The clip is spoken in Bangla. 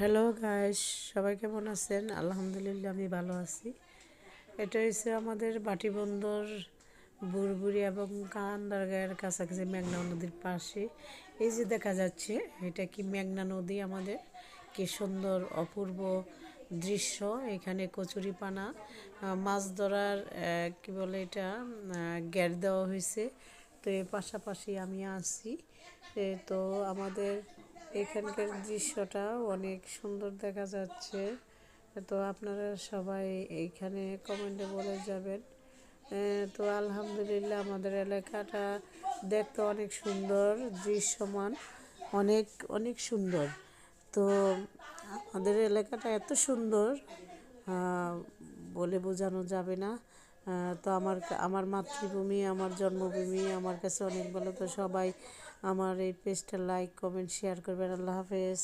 হ্যালো গাইস, সবাই কেমন আছেন? আলহামদুলিল্লাহ আমি ভালো আছি। এটা হচ্ছে আমাদের বাটিবন্দর বুড়বুড়ি এবং কান্দারগাঁয়ের কাছাকাছি মেঘনা নদীর পাশে। এই যে দেখা যাচ্ছে এটা কি মেঘনা নদী আমাদের, কি সুন্দর অপূর্ব দৃশ্য। এখানে কচুরিপানা মাছ ধরার কি বলে এটা গ্যাট দেওয়া হয়েছে। তো এর পাশাপাশি আমি আছি। তো আমাদের এখানকার দৃশ্যটা অনেক সুন্দর দেখা যাচ্ছে। তো আপনারা সবাই এইখানে কমেন্টে বলে যাবেন। তো আলহামদুলিল্লাহ আমাদের এলাকাটা দেখতে অনেক সুন্দর, দৃশ্যমান অনেক অনেক সুন্দর। তো আমাদের এলাকাটা এত সুন্দর বলে বোঝানো যাবে না। তো আমার আমার মাতৃভূমি, আমার জন্মভূমি আমার কাছে অনেক ভালো। তো সবাই আমার এই পেজটা লাইক কমেন্ট শেয়ার করবেন। আল্লাহ হাফেজ।